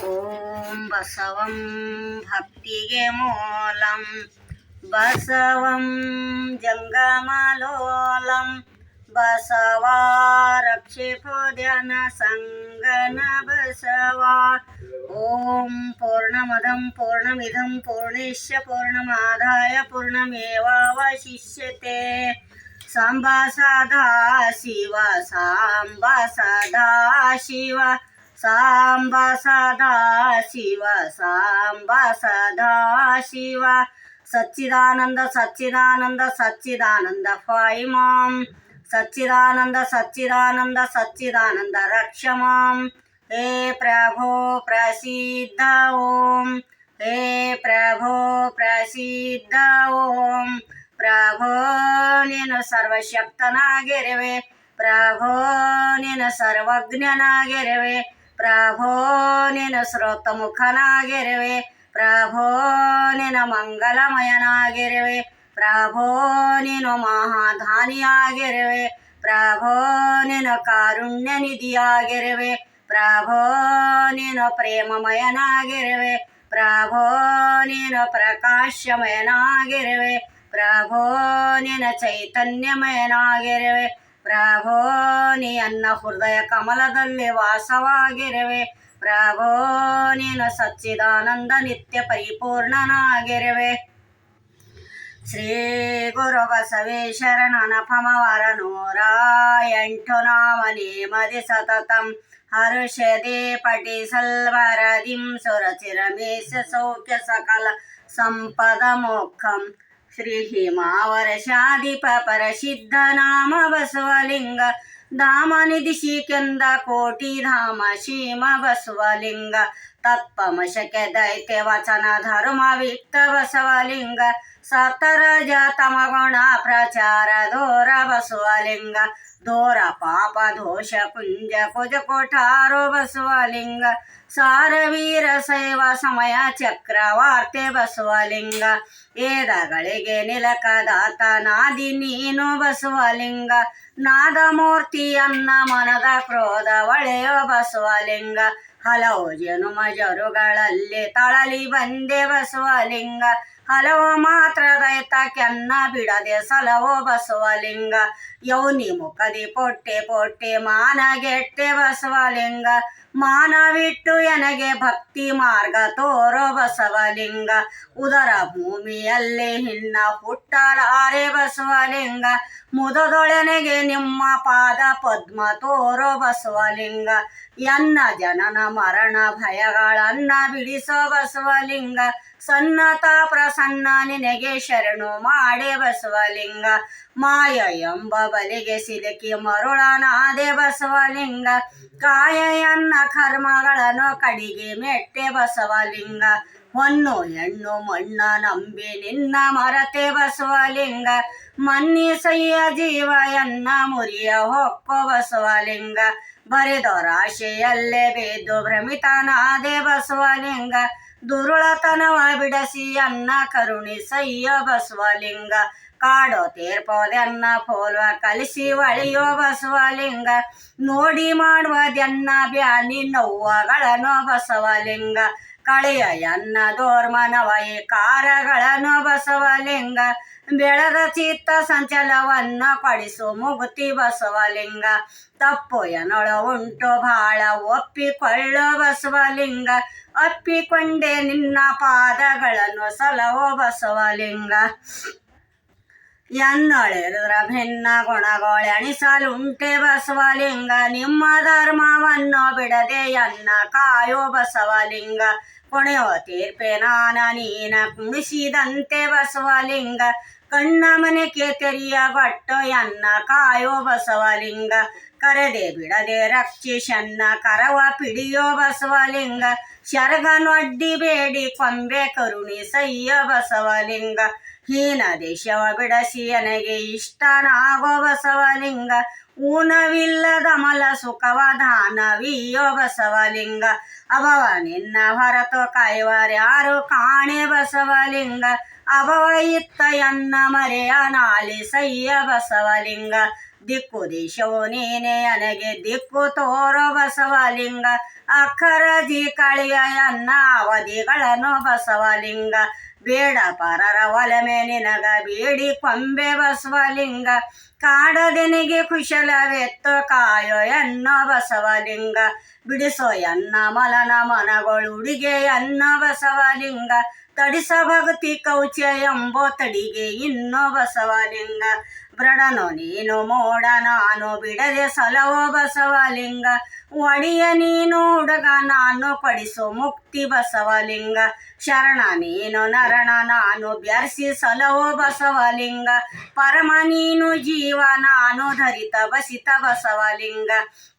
ಓಂ ಬಸವಂ ಭಕ್ತಿಗೆ ಮೂಲಂ ಬಸವಂ ಜಂಗಮಲೋಲಂ ಬಸವ ರಕ್ಷಿಪೋ ಧ್ಯಾನ ಸಂಗನ ಬಸವ. ಓಂ ಪೂರ್ಣಮದಂ ಪೂರ್ಣಮಿದಂ ಪೂರ್ಣೇಶ್ಯ ಪೂರ್ಣಮಾದಾಯ ಪೂರ್ಣಮೇವಾವಶಿಷ್ಯತೆ. ಸಾಂಬ ಸದಾ ಶಿವ ಸಾಂಬ ಸದಾ ಶಿವ ಸಾಂಬ ಸದಾ ಶಿವ ಸಾಂಬ ಸದಾ ಶಿವ. ಸಚ್ಚಿದಾನಂದ ಸಚ್ಚಿದಾನಂದ ಸಚ್ಚಿದಾನಂದ ಫಾಯಿ ಮಾಂ. ಸಚ್ಚಿದಾನಂದ ಸಚ್ಚಿದಾನಂದ ಸಚ್ಚಿದಾನಂದ ರಕ್ಷ ಮಾಂ. ಹೇ ಪ್ರಭೋ ಪ್ರಸಿದ್ಧ ಓಂ. ಹೇ ಪ್ರಭೋ ಪ್ರಸಿದ್ಧ ಓಂ. ಪ್ರಭೋ ನೀನು ಸರ್ವಶಕ್ತನಾಗಿರುವೆ. ಪ್ರಭೋ ನೀನು ಸರ್ವಜ್ಞನಾಗಿರುವೆ. ಪ್ರಭೋ ನೀನು ಶ್ರೋತಮುಖನಾಗಿರುವೆ. ಪ್ರಭೋ ನೀನು ಮಂಗಲಮಯನಾಗಿರುವೆ. ಪ್ರಭೋ ನೀನು ಮಹಾಧಾನಿಯಾಗಿರುವೆ. ಪ್ರಭೋ ನೀನು ಕಾರುಣ್ಯ ನಿಧಿಯಾಗಿರುವೆ. ಪ್ರಭೋ ನೀನು ಪ್ರೇಮಮಯನಾಗಿರುವೆ. ಪ್ರಭೋ ನೀನು ಪ್ರಕಾಶಮಯನಾಗಿರುವೆ. ಪ್ರಭೋ ನೀನು ಚೈತನ್ಯಮಯನಾಗಿರುವೆ. ಪ್ರಭೋ ನೀ ನನ್ನ ಹೃದಯ ಕಮಲದಲ್ಲಿ ವಾಸವಾಗಿರುವೆ. ಪ್ರಭೋ ನೀನು ಸಚ್ಚಿದಾನಂದ ನಿತ್ಯ ಪರಿಪೂರ್ಣನಾಗಿರುವೆ. ಶ್ರೀ ಗುರು ಬಸವೇಶ್ವರನ ಪಮವರ 108 ನಾಮ ನೇಮದಿ ಸತತಂ ಹರ್ಷದೆ ಪಠಿಸಲ್ವರದಿಂ ಸುರಚಿರಮೇಶ ಸೌಖ್ಯ ಸಕಲ ಸಂಪದ ಮೋಕ್ಷಂ. ಶ್ರೀ ಹಿಮಾವರಶಾಧಿಪ ಪರಸಿದ್ಧ ನಾಮ ಬಸವಲಿಂಗ ಧಾಮನಿಧಿ ಶ್ರೀಕೆಂದ ಕೋಟಿ ಧಾಮ ಶೀಮ ಬಸವಲಿಂಗ. ತತ್ವಮಶಕೆ ದೈತ್ಯ ವಚನ ಧರ್ಮ ವಿಕ್ತ ಬಸವಲಿಂಗ. ಸತರಜ ತಮಗುಣ ಪ್ರಚಾರ ದೋರ ಬಸವಲಿಂಗ. ದೋರ ಪಾಪ ದೋಷ ಕುಂಜ ಕುಜ ಕೊಠಾರೋ ಬಸವಲಿಂಗ. ಸಾರವೀರ ಶೈವ ಸಮಯ ಚಕ್ರವಾರ್ತೆ ಬಸವಲಿಂಗ. ವೇದಗಳಿಗೆ ನಿಲಕದಾತ ನಾದಿ ನೀನು ಬಸವಲಿಂಗ. ನಾದಮೂರ್ತಿಯನ್ನ ಮನದ ಕ್ರೋಧ ಒಳೆಯೋ ಬಸವಲಿಂಗ. ಹಲವು ಜನುಮ ಜರುಗಳಲ್ಲಿ ತಳಲಿ ಬಂದೆ ಬಸವಲಿಂಗ. ಹಲವು ಮಾತ್ರ ದೈತ ಕೆನ್ನ ಬಿಡದೆ ಸಲವೋ ಬಸವಲಿಂಗ. ಯೌನಿ ಮುಖದಿ ಪೊಟ್ಟೆ ಪೊಟ್ಟೆ ಮಾನಗೆಟ್ಟೆ ಬಸವಲಿಂಗ. ಮಾನವಿಟ್ಟು ಎನಗೆ ಭಕ್ತಿ ಮಾರ್ಗ ತೋರೋ ಬಸವಲಿಂಗ. ಉದರ ಭೂಮಿಯಲ್ಲಿ ಹಿನ್ನ ಹುಟ್ಟಲಾರೆ ಬಸವಲಿಂಗ. ಮುದದೊಳನೆಗೆ ನಿಮ್ಮ ಪಾದ ಪದ್ಮ ತೋರೋ ಬಸವಲಿಂಗ. ಎನ್ನ ಜನನ ಮರಣ ಭಯಗಳನ್ನ ಬಿಡಿಸೋ ಬಸವಲಿಂಗ. ಸನ್ನತ ಪ್ರಸನ್ನ ನಿನಗೆ ಶರಣು ಮಾಡೆ ಬಸವಲಿಂಗ. ಮಾಯ ಎಂಬ ಬಲಿಗೆ ಸಿಲುಕಿ ಮರುಳನಾದೆ ಬಸವಲಿಂಗ. ಕಾಯನ್ನ ಕರ್ಮಗಳನ್ನು ಕಡಿಗೆ ಮೆಟ್ಟೆ ಬಸವಲಿಂಗ. ಹೊನ್ನು ಹೆಣ್ಣು ಮಣ್ಣ ನಂಬಿ ನಿನ್ನ ಮರತೆ ಬಸವಲಿಂಗ. ಮನ್ನಿಸಯ್ಯ ಜೀವ ಎನ್ನ ಮುರಿಯ ಹೊಕ್ಕೋ ಬಸವಲಿಂಗ. ಬರೆದೊರಾಶೆಯಲ್ಲೇ ಬೇದು ಭ್ರಮಿತನಾದೆ ಬಸವಲಿಂಗ. ದುರುಳತನವ ಬಿಡಸಿ ಅನ್ನ ಕರುಣಿಸಯ್ಯ ಬಸವಲಿಂಗ. ಕಾಡೋ ತೀರ್ಪೋದೆನ್ನ ಪೋಲ್ವ ಕಲಿಸಿ ಒಳೆಯೋ ಬಸವಲಿಂಗ. ನೋಡಿ ಮಾಡುವುದೆನ್ನ ಬ್ಯಾನಿ ನೋವುಗಳನ್ನು ಬಸವಲಿಂಗ. ಕಳೆಯ ಎನ್ನ ದೋರ್ಮನವ ಕಾರಗಳನ್ನು ಬಸವಲಿಂಗ. ಬೆಳೆದ ಚಿತ್ತ ಸಂಚಲವನ್ನ ಕೊಡಿಸು ಮುಗುತಿ ಬಸವಲಿಂಗ. ತಪ್ಪು ಎನೊಳ ಉಂಟು ಬಾಳ ಒಪ್ಪಿಕೊಳ್ಳೋ ಬಸವಲಿಂಗ. ಅಪ್ಪಿಕೊಂಡೆ ನಿನ್ನ ಪಾದಗಳನ್ನು ಸಲವೋ ಬಸವಲಿಂಗ. ಎನ್ನೊಳೆರುದ್ರ ಭಿನ್ನ ಗುಣಗಳೆಣಿಸಲುಂಟೆ ಬಸವಲಿಂಗ. ನಿಮ್ಮ ಧರ್ಮವನ್ನು ಬಿಡದೆ ಎನ್ನ ಕಾಯೋ ಬಸವಲಿಂಗ. ಕುಣಿಯೋ ತೀರ್ಪೆ ನಾನ ನೀನ ಕುಣಿಸಿದಂತೆ ಬಸವಲಿಂಗ. ಕಣ್ಣ ಮನೆಗೆ ತೆರಿಯ ಗೊಟ್ಟು ಎನ್ನ ಕಾಯೋ ಬಸವಲಿಂಗ. ಕರೆದೆ ಬಿಡದೆ ರಕ್ಷಿಸನ್ನ ಕರವ ಪಿಡಿಯೋ ಬಸವಲಿಂಗ. ಶರಗನೊಡ್ಡಿ ಬೇಡಿ ಕೊಂಬೆ ಕರುಣಿಸಯ್ಯ ಬಸವಲಿಂಗ. ಹೀನ ದೇಶವ ಬಿಡಸಿ ನನಗೆ ಇಷ್ಟನಾಗೋ ಬಸವಲಿಂಗ. ಊನವಿಲ್ಲದ ಮಲ ಸುಖವ ದಾನವಿಯೋ ಬಸವಲಿಂಗ. ಅಭವ ನಿನ್ನ ಹೊರತು ಕಾಯುವರ್ಯಾರು ಕಾಣೆ ಬಸವಲಿಂಗ. ಅಭವ ಇತ್ತ ಎನ್ನ ಮರೆಯ ನಾಲಿಸಯ್ಯ ಬಸವಲಿಂಗ. ದಿಕ್ಕು ದಿಶವು ನೀನೆ ನನಗೆ ದಿಕ್ಕು ತೋರೋ ಬಸವಲಿಂಗ ಅಕ್ಕರಜಿ ಕಳಿಯ ಎನ್ನ ಅವಧಿಗಳನ್ನು ಬಸವಲಿಂಗ ಬೇಡ ಪರರ ಒಲಮೆ ನಿನಗ ಬೇಡಿ ಕೊಂಬೆ ಬಸವಲಿಂಗ ಕಾಡದೆನಿಗೆ ಕುಶಲವೆತ್ತು ಕಾಯೋ ಎನ್ನೋ ಬಸವಲಿಂಗ ಬಿಡಿಸೋ ಎನ್ನ ಮಲನ ಮನಗಳು ಉಡಿಗೆ ಎನ್ನ ಬಸವಲಿಂಗ ತಡಿಸ ಭಕ್ತಿ ಕೌಚ ಎಂಬೋ ತಡಿಗೆ ಇನ್ನೋ ಬಸವಲಿಂಗ ಬ್ರಡನೋ ನೀನು ಮೋಡ ನಾನು ಬಿಡದೆ ಸಲವೋ ಬಸವಲಿಂಗ ಒಡಿಯ ನೀನು ಹುಡುಗ ನಾನು ಪಡಿಸೋ ಮುಕ್ತಿ ಬಸವಲಿಂಗ ಶರಣ ನೀನು ನರಣ ನಾನು ಬ್ಯರ್ಸಿ ಸಲವೋ ಬಸವಲಿಂಗ ಪರಮ ನೀನು ಜೀವ ನಾನು ಧರಿತ ಬಸಿತ ಬಸವಲಿಂಗ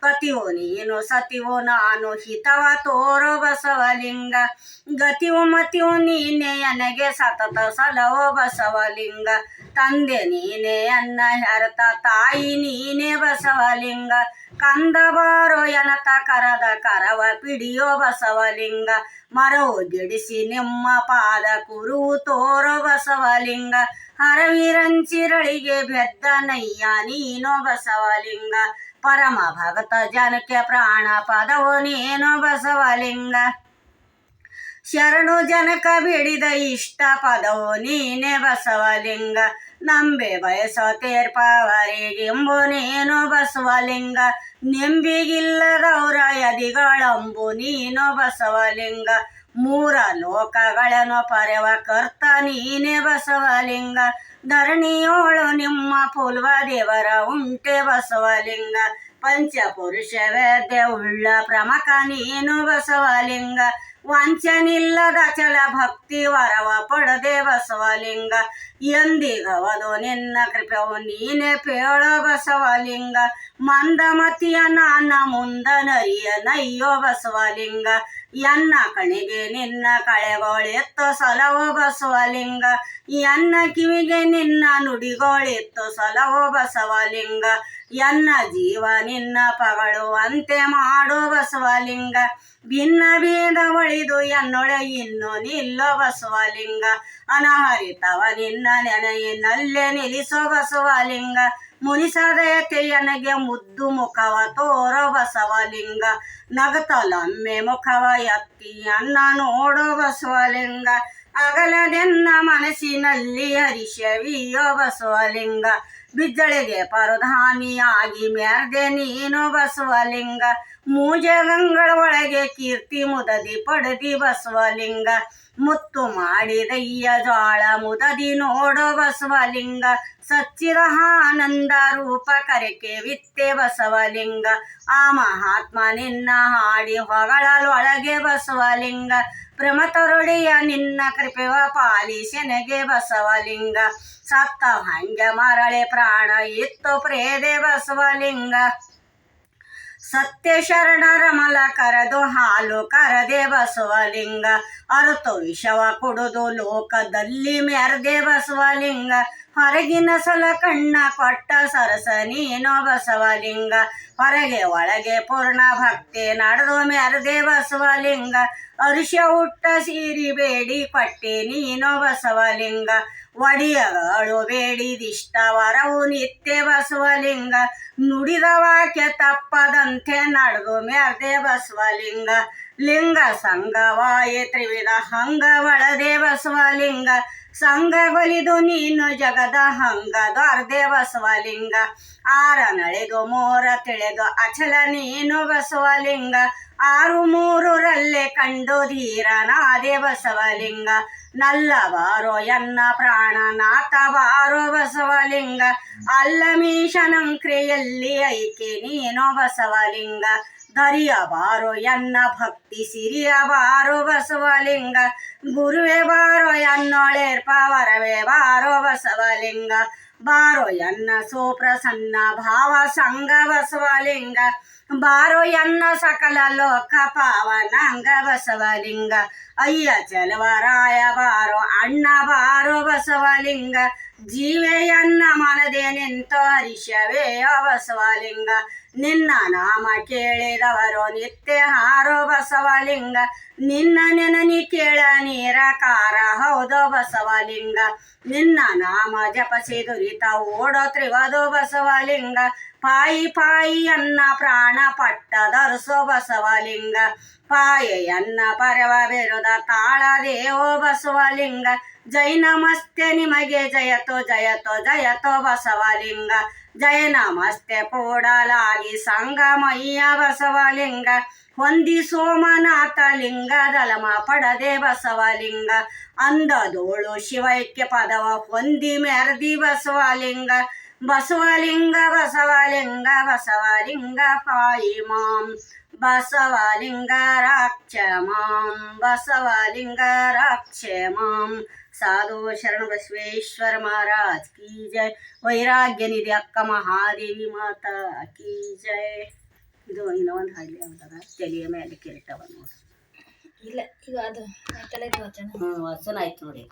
ಪತಿವು ನೀನು ಸತಿವು ನಾನು ಹಿತವ ತೋರೋ ಬಸವಲಿಂಗ ಗತಿವು ಮತಿವು ನೀನೆ ನನಗೆ ಸತತ ಸಲವೋ ಬಸವಲಿಂಗ ತಂದೆ ನೀನೆ ಅನ್ನ ಹರತ ತಾಯಿ ನೀನೆ ಬಸವಲಿಂಗ ಕಂದ ಬಾರೋ ಎನತ ಕರದ ಕರವ ಪಿಡಿಯೋ ಬಸವಲಿಂಗ ಮರವು ಗಿಡಿಸಿ ನಿಮ್ಮ ಪಾದ ಕುರುವು ತೋರೋ ಬಸವಲಿಂಗ ಹರವಿರಂಚಿರಳಿಗೆ ಬೆದ್ದ ನಯ್ಯ ನೀನೋ ಬಸವಲಿಂಗ ಪರಮ ಭಗತ ಜನಕ್ಕೆ ಪ್ರಾಣ ಪದವು ನೀನೋ ಬಸವಲಿಂಗ ಶರಣು ಜನಕ ಬಿಡಿದ ಇಷ್ಟ ಪದವು ನೀನೆ ಬಸವಲಿಂಗ ನಂಬೆ ಬಯಸೋ ತೀರ್ಪವರಿಗೆಂಬು ನೀನು ಬಸವಲಿಂಗ ನೆಂಬಿಗಿಲ್ಲದವರ ಯದಿಗಳಂಬು ನೀನು ಬಸವಲಿಂಗ ಮೂರ ಲೋಕಗಳನ್ನು ಪರೆವ ಕರ್ತ ನೀನೆ ಬಸವಲಿಂಗ ಧರಣಿಯೋಳು ನಿಮ್ಮ ಪುಲ್ವ ದೇವರ ಉಂಟೆ ಬಸವಲಿಂಗ ಪಂಚಪುರುಷ ವೇದ್ಯ ಉಳ್ಳ ಪ್ರಮುಖ ನೀನು ಬಸವಲಿಂಗ ವಂಚನಿಲ್ಲದ ಚಲ ಭಕ್ತಿ ವರವ ಪಡೆದೆ ಬಸವಲಿಂಗ ಎಂದಿಗವದು ನಿನ್ನ ಕೃಪೆವು ನೀನೆ ಪೇಳೋ ಬಸವಲಿಂಗ ಮಂದಮತಿಯ ನನ್ನ ಮುಂದ ನರಿಯ ನಯ್ಯೋ ಬಸವಲಿಂಗ ಎನ್ನ ಕಣಿಗೆ ನಿನ್ನ ಕಳೆಗೋಳೆತ್ತು ಸಲವೋ ಬಸವಲಿಂಗ ಎನ್ನ ಕಿವಿಗೆ ನಿನ್ನ ನುಡಿಗೋಳೆತ್ತು ಸಲವೋ ಬಸವಲಿಂಗ ಎನ್ನ ಜೀವ ನಿನ್ನ ಪಗಳುವಂತೆ ಮಾಡೋ ಬಸವಲಿಂಗ ಭಿನ್ನ ಭೇದ ಒಳಿದು ಎನ್ನೊಳೆ ಇನ್ನು ನಿಲ್ಲೋ ಬಸವಲಿಂಗ ಅನಹರಿತವ ನಿನ್ನ ನೆನೆಯಿನಲ್ಲೇ ನಿಲ್ಲಿಸೋ ಬಸವಲಿಂಗ ಮುನಿಸದಯತೆ ನನಗೆ ಮುದ್ದು ಮುಖವ ತೋರೋ ಬಸವಲಿಂಗ ನಗತಲೊಮ್ಮೆ ಮುಖವ ಎತ್ತಿ ಅನ್ನ ನೋಡೋ ಬಸವಲಿಂಗ ಅಗಲದೆನ್ನ ಮನಸ್ಸಿನಲ್ಲಿ ಹರಿಷವಿಯೋ ಬಸವಲಿಂಗ ಬಿಜ್ಜಳಿಗೆ ಪರಧಾನಿಯಾಗಿ ಮ್ಯಾರ್ದೆ ನೀನು ಬಸವಲಿಂಗ ಮೂಜಗಂಗಳ ಒಳಗೆ ಕೀರ್ತಿ ಮುದದಿ ಪಡೆದಿ ಬಸವಲಿಂಗ ಮುತ್ತು ಮಾಡಿದಯ್ಯ ಜ್ವಾಳ ಮುದದಿ ನೋಡೋ ಬಸವಲಿಂಗ ಸಚ್ಚಿದ ಆನಂದ ರೂಪ ಕರೆಕೆ ವಿತ್ತೆ ಬಸವಲಿಂಗ ಆ ಮಹಾತ್ಮ ನಿನ್ನ ಹಾಡಿ ಹೊಗಳಲೊಳಗೆ ಬಸವಲಿಂಗ ಪ್ರಮತರೊಡೆಯ ನಿನ್ನ ಕೃಪೆವ ಪಾಲಿಸೆನಗೆ ಬಸವಲಿಂಗ ಸತ್ತ ಹಂಗೆ ಮರಳೆ ಪ್ರಾಣ ಇತ್ತು ಪ್ರೇದೆ ಬಸವಲಿಂಗ ಸತ್ಯ ಶರಣರ ಮಲ ಕರೆದು ಹಾಲು ಕರದೆ ಬಸವಲಿಂಗ ಅರುತು ವಿಷವ ಕುಡುದು ಲೋಕದಲ್ಲಿ ಮೆರೆದೆ ಬಸವಲಿಂಗ ಹೊರಗಿನ ಸಲ ಕಣ್ಣ ಕೊಟ್ಟ ಸರಸ ನೀನೋ ಬಸವಲಿಂಗ ಹೊರಗೆ ಒಳಗೆ ಪೂರ್ಣ ಭಕ್ತಿ ನಡೆದು ಮೆರೆದೆ ಬಸವಲಿಂಗ ಅರುಷ ಹುಟ್ಟ ಸೀರಿ ಬೇಡಿ ಕೊಟ್ಟೆ ನೀನೋ ಬಸವಲಿಂಗ ಒಡಿಯಗಳು ಬೇಡಿದಿಷ್ಟ ವರವು ನಿತ್ಯ ಬಸವಲಿಂಗ ನುಡಿದ ವಾಕ್ಯ ತಪ್ಪದಂತೆ ನಡೆದು ಮೆರೆದೆ ಬಸವಲಿಂಗ ಲಿಂಗ ಸಂಘವಾಯೆ ತ್ರಿವಿಧ ಹಂಗ ಒಳದೆ ಬಸವಲಿಂಗ ಸಂಘಗೊಲಿದು ನೀನು ಜಗದ ಹಂಗ ದೊರ್ದೆ ಬಸವಲಿಂಗ ಆರ ನಡೆದು ಮೋರ ತಿಳಿದು ಅಚಲ ನೀನು ಬಸವಲಿಂಗ ಆರು ಮೂರರಲ್ಲೇ ಕಂಡು ಧೀರನಾದೆ ಬಸವಲಿಂಗ ನಲ್ಲ ಬಾರೋ ಎನ್ನ ಪ್ರಾಣನಾಥ ಬಾರೋ ಬಸವಲಿಂಗ ಅಲ್ಲಮೀಶನಂ ಕ್ರಿಯೆಯಲ್ಲಿ ಐಕೆ ನೀನೋ ಬಸವಲಿಂಗ ದರಿಯ ಬಾರೋ ಎನ್ನ ಭಕ್ತಿ ಸಿರಿಯ ಬಾರೋ ಬಸವಲಿಂಗ ಗುರುವೇ ಬಾರೋ ಎನ್ನೊಳೆರ್ಪ ವರವೇ ಬಾರೋ ಬಸವಲಿಂಗ ಬಾರೋ ಎನ್ನ ಸುಪ್ರಸನ್ನ ಭಾವ ಸಂಗ ಬಸವಲಿಂಗ ಬಾರೋ ಎನ್ನ ಸಕಲ ಲೋಕ ಪಾವನಾಂಗ ಬಸವಲಿಂಗ ಅಯ್ಯ ಚಲವರಾಯ ಬಾರೋ ಅಣ್ಣ ಬಾರೋ ಬಸವಲಿಂಗ ಜೀವೆಯನ್ನ ಮನದೆ ನಿಂತು ಹರಿಷವೇ ಬಸವಲಿಂಗ ನಿನ್ನ ನಾಮ ಕೇಳಿದವರು ನಿತ್ಯ ಹಾರೋ ಬಸವಲಿಂಗ ನಿನ್ನ ನೆನನಿ ಕೇಳ ನೀರಕಾರ ಹೌದು ಬಸವಲಿಂಗ ನಿನ್ನ ನಾಮ ಜಪಸಿ ದುರಿತ ಓಡೋ ತ್ರಿವದು ಬಸವಲಿಂಗ ಪಾಯಿ ಪಾಯಿ ಅನ್ನ ಪ್ರಾಣ ಪಟ್ಟ ಧರಿಸೋ ಬಸವಲಿಂಗ ಪಾಯೆಯನ್ನ ಪರವ ಬಿರುದ ತಾಳದೇವೋ ಬಸವಲಿಂಗ ಜೈ ನಮಸ್ತೆ ನಿಮಗೆ ಜಯತೋ ಜಯತೋ ಜಯತೋ ಬಸವಲಿಂಗ ಜಯ ನಮಸ್ತೆ ಕೂಡಲಾಗಿ ಸಂಗಮಯ್ಯ ಬಸವಲಿಂಗ ಹೊಂದಿ ಸೋಮನಾಥ ಲಿಂಗ ದಲಮ ಪಡದೆ ಬಸವಲಿಂಗ ಅಂದದೋಳು ಶಿವೈಕ್ಯ ಪದವ ಹೊಂದಿ ಮೆರ್ದಿ ಬಸವಲಿಂಗ ಬಸವಲಿಂಗ ಬಸವಲಿಂಗ ಬಸವಲಿಂಗ ಪಾಯಿ ಮಾಂ ಬಸವಲಿಂಗ ರಾಕ್ಷ ಮಾಂ ಬಸವಲಿಂಗ ರಾಕ್ಷ ಮಾಂ ಸಾಧು ಶರಣ ಬಸವೇಶ್ವರ ಮಹಾರಾಜ್ ಕಿ ಜೈ ವೈರಾಗ್ಯ ನಿಧಿ ಅಕ್ಕ ಮಹಾದೇವಿ ಮಾತಾ ಕಿ ಜೈ ಇದು ಇನ್ನೂ ಒಂದು ಹಾಗೆ ಯಾವ್ದಾರ ತಲೆಯ ಮೇಲೆ ಕಿರೀಟವ ನೋಡಿ ಇಲ್ಲ ಈಗ ಅದು ವಚನ ಆಯ್ತು ನೋಡಿ